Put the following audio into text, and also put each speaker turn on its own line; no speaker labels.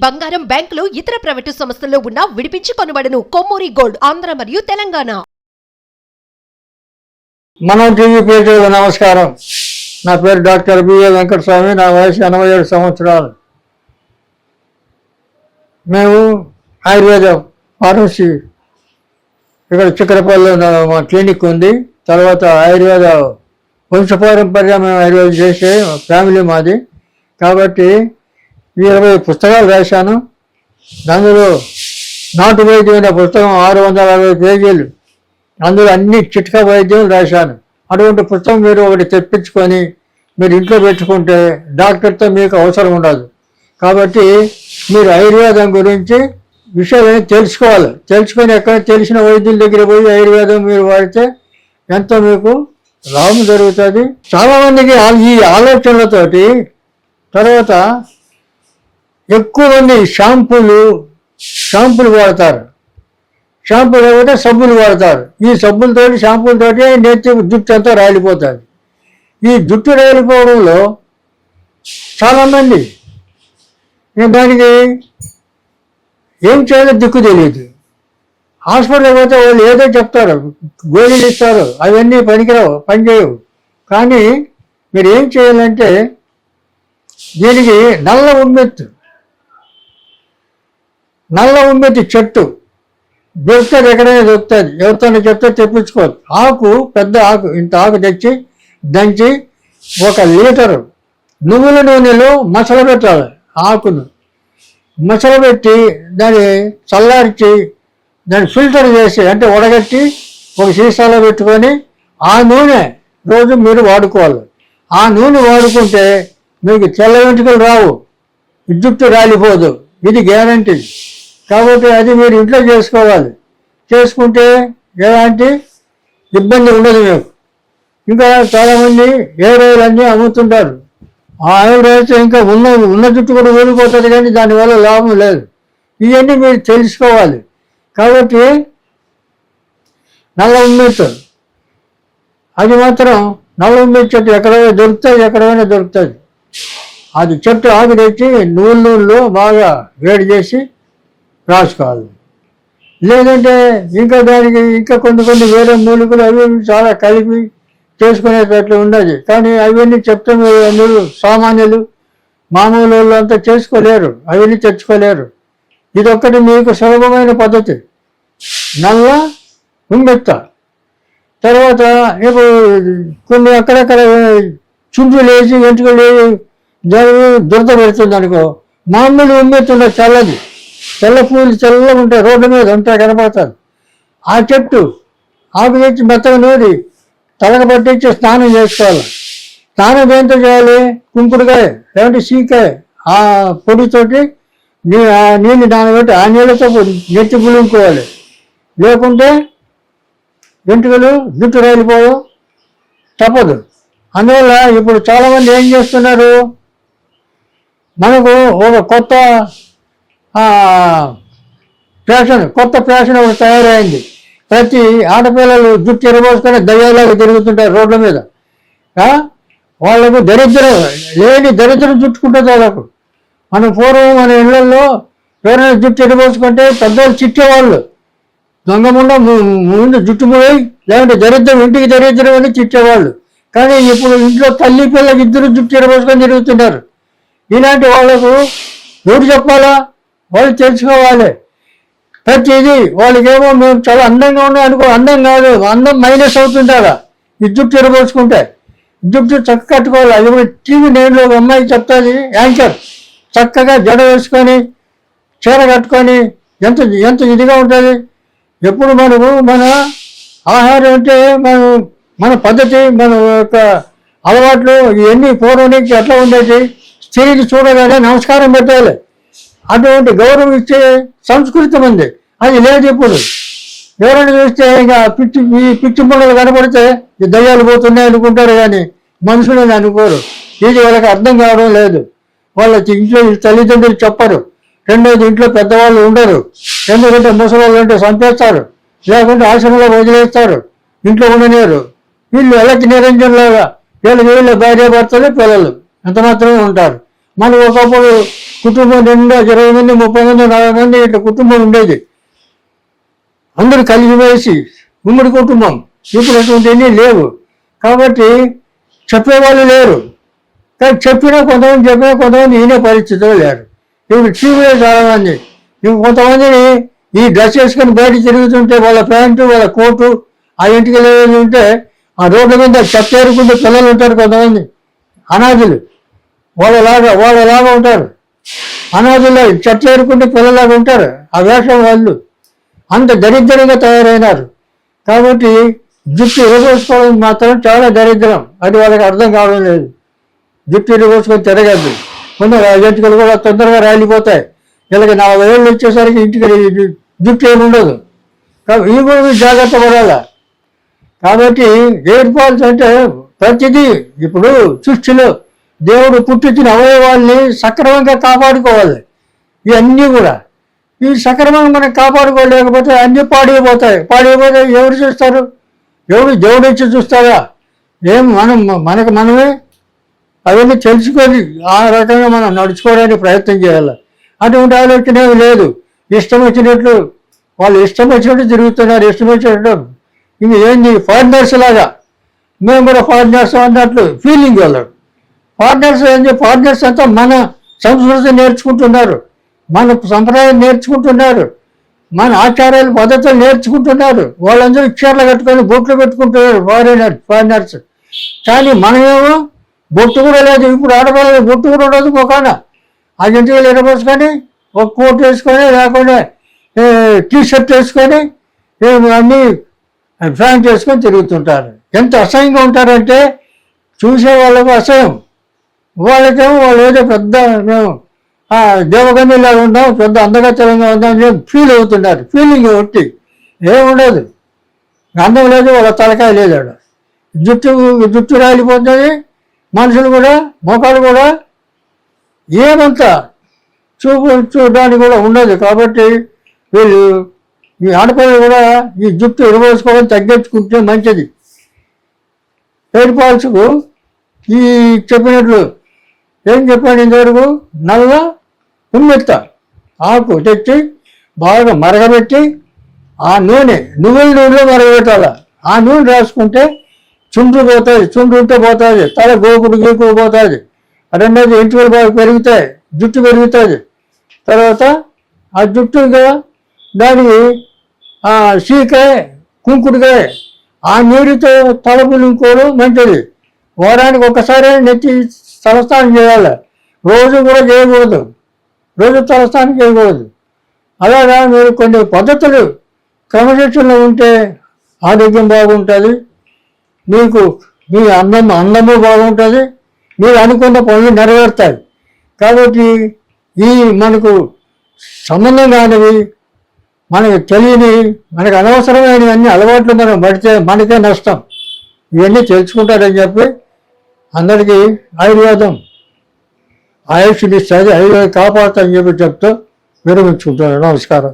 బంగారం, బ్యాంకులు, ఇతర ప్రైవేటు సంస్థల్లో ఉన్న విడిపించి కొనబడను. కొమ్మూరి గోల్డ్, ఆంధ్ర మరియు తెలంగాణ.
మనం టీవీ ప్రేక్షకులకు నమస్కారం. నా పేరు డాక్టర్ బిఏ వెంకటస్వామి. నా వయసు 87 సంవత్సరాలు. మేము ఆయుర్వేద ఫార్మసీ ఇక్కడ చిక్కడపల్లిలో మా క్లినిక్ ఉంది. తర్వాత ఆయుర్వేద వంశపారంపర్యం మేము ఆయుర్వేదం చేసే ఫ్యామిలీ మాది. కాబట్టి 20 పుస్తకాలు రాశాను. అందులో నాటు వైద్యం అనే పుస్తకం 660 పేజీలు. అందులో అన్ని చిట్కా వైద్యం రాశాను. అటువంటి పుస్తకం మీరు ఒకటి తెప్పించుకొని మీరు ఇంట్లో పెట్టుకుంటే డాక్టర్తో మీకు అవసరం ఉండదు. కాబట్టి మీరు ఆయుర్వేదం గురించి విషయాలని తెలుసుకోవాలి. తెలుసుకొని ఎక్కడ తెలిసిన వైద్యుల దగ్గర పోయి ఆయుర్వేదం మీరు వాడితే ఎంతో మీకు లాభం జరుగుతుంది. చాలామందికి ఈ ఆలోచనలతోటి తర్వాత ఎక్కువ మంది షాంపూలు వాడతారు. షాంపూ లేకపోతే సబ్బులు వాడతారు. ఈ సబ్బులతోటి షాంపూలతోటి నెత్తి జుట్టు అంతా రాలిపోతుంది. ఈ జుట్టు రాలిపోవడంలో చాలామంది దానికి ఏం చేయాలో దిక్కు తెలియదు. హాస్పిటల్కి పోతే వాళ్ళు ఏదో చెప్తారు, గోళీలు ఇస్తారు, అవన్నీ పనికిరావు, పనిచేయవు. కానీ మీరు ఏం చేయాలంటే దీనికి నల్ల ఉమ్మెత్తి చెట్టు దొరుకుతుంది, ఎక్కడైనా దొరుకుతుంది. ఎవరితోనే చెప్తే తెప్పించుకోవచ్చు. ఆకు, పెద్ద ఆకు, ఇంత ఆకు తెచ్చి దంచి 1 లీటరు నువ్వుల నూనెలో మసలబెట్టాలి. ఆకును మసలబెట్టి దాన్ని చల్లార్చి దాన్ని ఫిల్టర్ చేసి అంటే వడగట్టి ఒక సీసాలో పెట్టుకొని ఆ నూనె రోజు మీరు వాడుకోవాలి. ఆ నూనె వాడుకుంటే మీకు తెల్ల వెంట్రుకలు రావు, జుట్టు రాలిపోదు. ఇది గ్యారంటీ. కాబట్టి అది మీరు ఇంట్లో చేసుకోవాలి. చేసుకుంటే ఎలాంటి ఇబ్బంది ఉండదు మీకు. ఇంకా చాలామంది హెయిర్ ఆయిల్ అన్నీ అమ్ముతుంటారు. ఆ ఆయిల్ వేస్తే ఇంకా ఉన్న జుట్టు కూడా ఊడిపోతుంది, కానీ దానివల్ల లాభం లేదు. ఇవన్నీ మీరు తెలుసుకోవాలి. కాబట్టి నల్ల ఉమ్మెత్తు అది మాత్రం నల్ల ఉమ్మెత్తు చెట్టు ఎక్కడైనా దొరుకుతుంది. అది చెట్టు ఆకు తెచ్చి నూనెలో బాగా వేడి చేసి రాసుకోవాలి. లేదంటే ఇంకా దానికి ఇంకా కొన్ని వేరే మూలికలు అవి చాలా కలిపి చేసుకునేటట్లు ఉండదు. కానీ అవన్నీ చెప్తే మీరు సామాన్యులు మామూలు వాళ్ళు అంతా చేసుకోలేరు, అవన్నీ తెచ్చుకోలేరు. ఇదొక్కటి మీకు సులభమైన పద్ధతి, నల్ల ఉమ్మెత్త. తర్వాత ఇప్పుడు కొన్ని అక్కడక్కడ చుండ్రులు వేసి వెంట్రుకలు వేసి దురద పెడుతుంది అనుకో, మామూలు ఉమ్మెత్తుండ చల్లది, తెల్ల పూలు చల్లగా ఉంటాయి, రోడ్డు మీద ఉంటాయి, కనపడతారు. ఆ చెట్టు ఆకు తెచ్చి మెత్తగా నూరి తలకు పట్టించి స్నానం చేసుకోవాలి. స్నానం దేంతో చేయాలి? కుంకుడుకాయ లేదంటే సీకాయ ఆ పొడితోటి నీళ్ళు నానబెట్టి ఆ నీళ్ళతో నెత్తి పులుకోవాలి. లేకుంటే వెంట్రుకలు జుట్టు రాలిపోవు, తప్పదు. అందువల్ల ఇప్పుడు చాలామంది ఏం చేస్తున్నారు, మనకు ఒక కొత్త ఫ్యాషన్ ఒకటి తయారైంది. ప్రతి ఆడపిల్లలు జుట్టు ఎరబోసుకొని దయ్యాలాగా తిరుగుతుంటారు రోడ్ల మీద. వాళ్ళకు దరిద్రం చుట్టుకుంటుంది వాళ్ళకు. మన పూర్వం మన ఇళ్లలో ఎవరైనా జుట్టు ఎరబోసుకుంటే పెద్దవాళ్ళు చిట్టేవాళ్ళు, దొంగముండ ముందు జుట్టు పోయి, లేదంటే దరిద్రం ఇంటికి దరిద్రం అని చిట్టేవాళ్ళు. కానీ ఇప్పుడు ఇంట్లో తల్లి పిల్లకి ఇద్దరు జుట్టు ఎరబోసుకొని తిరుగుతున్నారు. ఇలాంటి వాళ్లకు ఎవరు చెప్పాలా? వాళ్ళు తెలుసుకోవాలి. ప్రతిదీ వాళ్ళకేమో మేము చాలా అందంగా ఉన్నాం అనుకో, అందం కాదు, అందం మైనస్ అవుతుంటారా ఈ జుట్టు ఎరబోసుకుంటే. జుట్టు చక్క కట్టుకోవాలి. అది టీవీ 9లో ఒక అమ్మాయి చెప్తాది, యాంకర్, చక్కగా జడ వేసుకొని చీర కట్టుకొని ఎంత ఇదిగా ఉంటుంది. ఎప్పుడు మన ఆహారం అంటే మన పద్ధతి, మన యొక్క అలవాట్లు ఇవన్నీ పూర్వం నుంచి ఎట్లా ఉండేది. స్త్రీలు చూడగానే నమస్కారం పెట్టాలి. అటువంటి గౌరవం ఇచ్చే సంస్కృతి ఉంది. అది లేదు ఇప్పుడు. ఎవరైనా చూస్తే ఇంకా పిచ్చి ముళ్ళలు కనపడితే ఈ దయ్యాలు పోతున్నాయి అనుకుంటారు, కానీ మనుషులని అనుకోరు. ఇది వాళ్ళకి అర్థం కావడం లేదు. వాళ్ళకి ఇంట్లో తల్లిదండ్రులు చెప్పరు. రెండోది ఇంట్లో పెద్దవాళ్ళు ఉండరు. ఎందుకంటే ముసలి అంటే చంపేస్తారు, లేకుంటే ఆశ్రమంలో వదిలేస్తారు, ఇంట్లో ఉండలేరు. వీళ్ళు ఎలక్కి నిరంజనలాగా వీళ్ళ భార్య భర్తలు పిల్లలు ఎంత మాత్రమే ఉంటారు. మనకు ఒకప్పుడు కుటుంబం నిండా 20 మంది 30 మంది 40 మంది ఇట్లా కుటుంబం ఉండేది, అందరూ కలిసివేసి ఉమ్మడి కుటుంబం. ఇప్పుడు అటువంటివన్నీ లేవు కాబట్టి చెప్పేవాళ్ళు లేరు. కానీ చెప్పినా కొంతమంది ఈయన పరిస్థితులు లేరు. ఇప్పుడు టీవీలో చాలామంది కొంతమందిని ఈ డ్రెస్ వేసుకొని బయట తిరుగుతుంటే వాళ్ళ ప్యాంటు వాళ్ళ కోటు ఆ ఇంటికి వెళ్ళి ఉంటే ఆ రోడ్ల మీద చెత్త ఏరుకుంటే పిల్లలు ఉంటారు, కొంతమంది అనాథులు వాళ్ళలాగా ఉంటారు. అనాథులు చెత్త ఏరుకుంటే పిల్లలాగా ఉంటారు. ఆ వేషం వాళ్ళు అంత దరిద్రంగా తయారైనారు. కాబట్టి జుట్టు ఇరగోసుకోవడం మాత్రం చాలా దరిద్రం, అది వాళ్ళకి అర్థం కావడం లేదు. జుట్టు ఇరగోసుకొని తిరగద్దు. కొందరు జంతువులు కూడా తొందరగా రాలిపోతాయి. వీళ్ళకి 40 ఏళ్ళు వచ్చేసరికి ఇంటికి జుట్టు ఏమి ఉండదు. కాబట్టి ఈ కూడా జాగ్రత్త పడాలి. కాబట్టి హెయిర్ ఫాల్స్ అంటే ప్రతిదీ ఇప్పుడు సృష్టిలో దేవుడు పుట్టించిన అవయవాల్ని సక్రమంగా కాపాడుకోవాలి. ఇవన్నీ కూడా ఈ సక్రమంగా మనం కాపాడుకోలేకపోతే అన్నీ పాడైపోతాయి. ఎవరు చూస్తారు? దేవుడు ఇచ్చి చూస్తారా? మనకు మనమే అవన్నీ తెలుసుకొని ఆ రకంగా మనం నడుచుకోవడానికి ప్రయత్నం చేయాలి. అటువంటి ఆలోచన ఏమి లేదు. ఇష్టం వచ్చినట్లు తిరుగుతున్నారు, ఇష్టం వచ్చినట్లు. ఇది ఏంది ఫారినర్స్ లాగా మేము కూడా ఫారినర్స్ అన్నట్లు ఫీలింగ్ వెళ్ళరు. ఫారినర్స్ అంతా మన సంస్కృతి నేర్చుకుంటున్నారు, మన సంప్రదాయం నేర్చుకుంటున్నారు, మన ఆచారాలు పద్ధతులు నేర్చుకుంటున్నారు. వాళ్ళందరూ చీరలు కట్టుకొని బొట్లు పెట్టుకుంటున్నారు ఫారినర్స్. కానీ మనమేమో బొట్టు కూడా లేదు. ఇప్పుడు ఆడపిల్లలు బొట్టు కూడా ఉండదు. ఒకన ఆ ఇంటికి ఎరబోసుకొని ఒక కోట్ వేసుకొని లేకుండా టీషర్ట్ వేసుకొని అన్నీ ప్యాంట్ వేసుకొని తిరుగుతుంటారు. ఎంత అసహ్యంగా ఉంటారంటే చూసే వాళ్ళకు అసహ్యం. వాళ్ళకేమో వాళ్ళు ఏదో పెద్ద మేము దేవగన్నిలాగా ఉన్నాం, పెద్ద అందగత్తెలంగా ఉందాం అని ఫీల్ అవుతున్నారు. ఫీలింగ్ ఒట్టి ఏముండదు, అందం లేదు, వాళ్ళ తలకాయ లేదు. జుట్టు రాలిపోతుంది. మనుషులు కూడా మొఖాలు కూడా ఏమంతా చూడడానికి కూడా ఉండదు. కాబట్టి వీళ్ళు ఈ ఆడపిల్లలు కూడా ఈ జుట్టు ఇరవోసుకోవడం తగ్గించుకుంటే మంచిది. హెయిర్ ఫాల్స్కు ఈ చెప్పినట్లు ఏం చెప్పాను ఇంతవరకు, నల్ల ఉమ్మెత్త ఆకు తెచ్చి బాగా మరగబెట్టి ఆ నువ్వుల నూనెలో మరగబెట్టాలి. ఆ నూనె రాసుకుంటే చుండ్రు ఉంటే పోతుంది, తల గీకుడు పోతుంది. రెండోది ఎంట్రుకలు బాగా పెరుగుతాయి, జుట్టు పెరుగుతుంది. తర్వాత ఆ జుట్టుగా దానికి సీకాయ కుంకుడుకాయ ఆ నీరుతో తలపులుకోవడం మంచిది. వారానికి ఒకసారి నెత్తి తలస్నానం చేయాలి. రోజు కూడా చేయకూడదు, రోజు తలస్నానం చేయకూడదు. అలాగా మీరు కొన్ని పద్ధతులు క్రమశిక్షణలో ఉంటే ఆరోగ్యం బాగుంటుంది, మీకు మీ అందము బాగుంటుంది, మీరు అనుకున్న పనులు నెరవేరుతాయి. కాబట్టి ఈ మనకు సంబంధం కానివి, మనకు తెలియని, మనకు అనవసరమైనవన్నీ అలవాట్లు మనం పడితే మనకే నష్టం. ఇవన్నీ తెలుసుకుంటారని చెప్పి అందరికీ ఆయుర్వేదం ఆయుష్ని ఇస్తుంది, ఆయుర్వేదం కాపాడుతారని చెప్తూ విరమించుకుంటున్నాను. నమస్కారం.